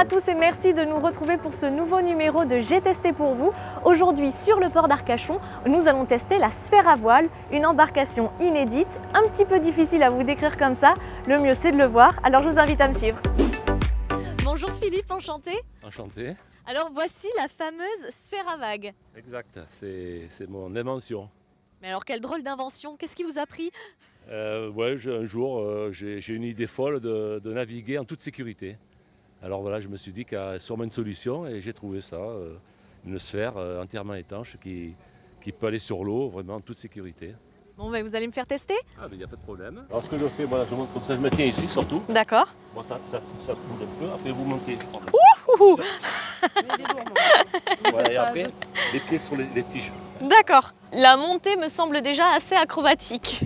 à tous et merci de nous retrouver pour ce nouveau numéro de J'ai testé pour vous. Aujourd'hui sur le port d'Arcachon, nous allons tester la sphère à voile, une embarcation inédite, un petit peu difficile à vous décrire comme ça. Le mieux c'est de le voir, alors je vous invite à me suivre. Bonjour Philippe, enchanté. Enchanté. Alors voici la fameuse sphère à vagues. Exact, c'est mon invention. Mais alors quelle drôle d'invention, qu'est-ce qui vous a pris? Ouais, un jour, j'ai une idée folle de naviguer en toute sécurité. Alors voilà, je me suis dit qu'il y a sûrement une solution et j'ai trouvé ça, une sphère entièrement étanche qui peut aller sur l'eau vraiment en toute sécurité. Bon, ben, vous allez me faire tester? Ah, mais il n'y a pas de problème. Alors ce que je fais, voilà, je montre comme ça, je me tiens ici surtout. D'accord. Moi, ça coule un peu, après vous montez. Ouh. Voilà, et après, les pieds sur les tiges. D'accord. La montée me semble déjà assez acrobatique.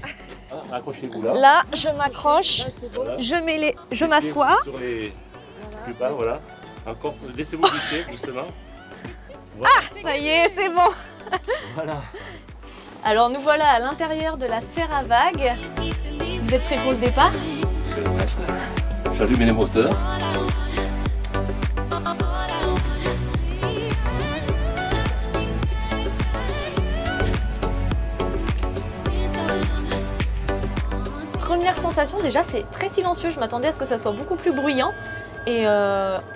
Ah, accrochez-vous là. Là, je m'accroche, Voilà. je m'assois. Sur les plus bas, voilà. Encore, laissez-vous glisser doucement. Voilà. Ah, ça y est, c'est bon. Voilà. Alors nous voilà à l'intérieur de la sphère à vagues. Vous êtes prêts pour le départ? J'allume les moteurs. Première sensation, déjà c'est très silencieux. Je m'attendais à ce que ça soit beaucoup plus bruyant. Et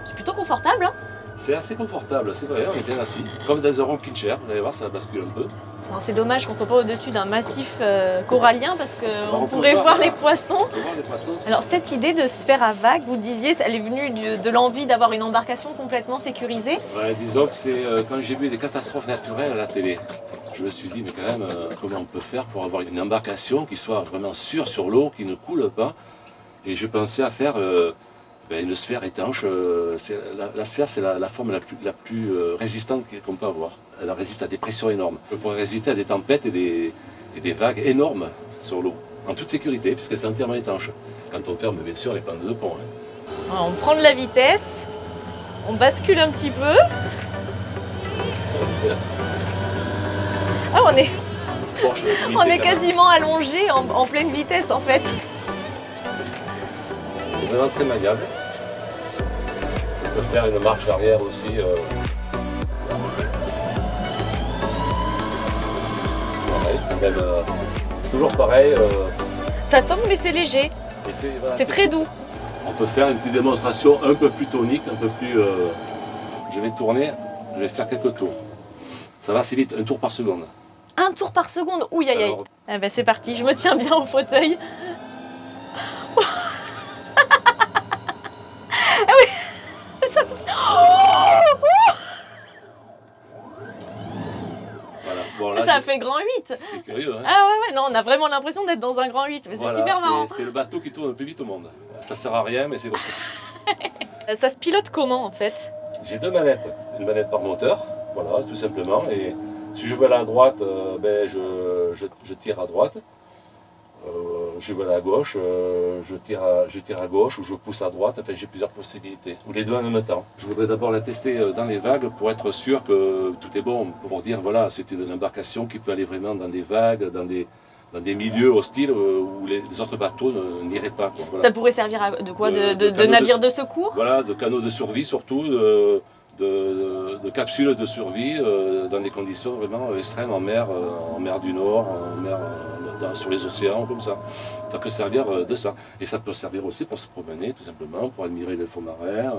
c'est plutôt confortable. Hein. C'est assez confortable, c'est vrai, on est bien assis. Comme dans un rocking chair, vous allez voir, ça bascule un peu. Bon, c'est dommage qu'on ne soit pas au-dessus d'un massif corallien parce qu'on on pourrait peut voir voir, les poissons. On peut voir les poissons. Alors cette idée de sphère à vagues, vous disiez, elle est venue de l'envie d'avoir une embarcation complètement sécurisée. Ouais, disons que c'est quand j'ai vu des catastrophes naturelles à la télé, je me suis dit, mais quand même, comment on peut faire pour avoir une embarcation qui soit vraiment sûre sur l'eau, qui ne coule pas. Et je pensais à faire une sphère étanche. La sphère, c'est la forme la plus résistante qu'on peut avoir. Elle résiste à des pressions énormes. Elle pourrait résister à des tempêtes et des vagues énormes sur l'eau, en toute sécurité, puisque c'est entièrement étanche. Quand on ferme, bien sûr, les panneaux de pont. Hein. Alors, on prend de la vitesse, on bascule un petit peu. Ah, on est quasiment allongé en pleine vitesse en fait. C'est vraiment très maniable. On peut faire une marche arrière aussi. Pareil, même, toujours pareil. Ça tombe mais c'est léger, Voilà, c'est très doux. On peut faire une petite démonstration un peu plus tonique, un peu plus... Je vais tourner, je vais faire quelques tours. Ça va assez vite, un tour par seconde. Un tour par seconde, ouh aïe aïe. Alors... Eh ben c'est parti, je me tiens bien au fauteuil. Ah oui, Voilà. Bon, là, ça fait grand 8. C'est curieux, hein. Ah ouais, non, on a vraiment l'impression d'être dans un grand 8, mais Voilà, c'est super marrant. C'est le bateau qui tourne le plus vite au monde. Ça sert à rien, mais c'est bon. Ça se pilote comment en fait? J'ai deux manettes, une manette par moteur, voilà, tout simplement. Et si je veux aller à droite, je tire à droite. Je veux aller à gauche, je tire à gauche ou je pousse à droite. Enfin, j'ai plusieurs possibilités, ou les deux en même temps. Je voudrais d'abord la tester dans les vagues pour être sûr que tout est bon, pour dire voilà, c'est une embarcation qui peut aller vraiment dans des vagues, dans des milieux hostiles où les autres bateaux n'iraient pas. Quoi. Voilà. Ça pourrait servir à de quoi? De navire de secours? Voilà, de canaux de survie surtout, de capsules de survie dans des conditions vraiment extrêmes en mer du Nord, sur les océans, comme ça. Ça peut servir de ça. Et ça peut servir aussi pour se promener, tout simplement, pour admirer les fonds marins.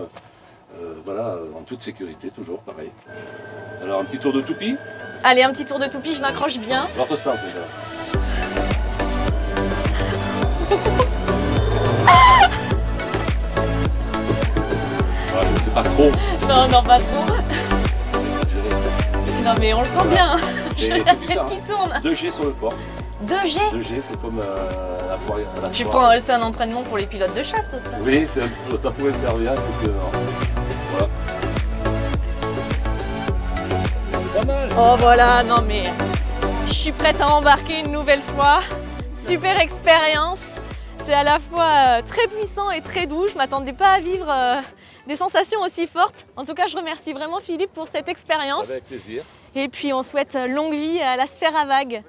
Voilà, en toute sécurité, toujours pareil. Alors, un petit tour de toupie. Allez, un petit tour de toupie, je m'accroche bien. Votre centre déjà. Voilà, je ne sais pas trop. Non, pas trop. Non, mais on le sent bien. Je la tête qui tourne. 2G sur le port. 2G 2G, c'est comme la foire. C'est un entraînement pour les pilotes de chasse, ça. Oui, ça pourrait servir. Voilà. Pas mal. Oh voilà, non mais je suis prête à embarquer une nouvelle fois. Super expérience. C'est à la fois très puissant et très doux. Je ne m'attendais pas à vivre des sensations aussi fortes. En tout cas, je remercie vraiment Philippe pour cette expérience. Avec plaisir. Et puis on souhaite longue vie à la sphère à vagues.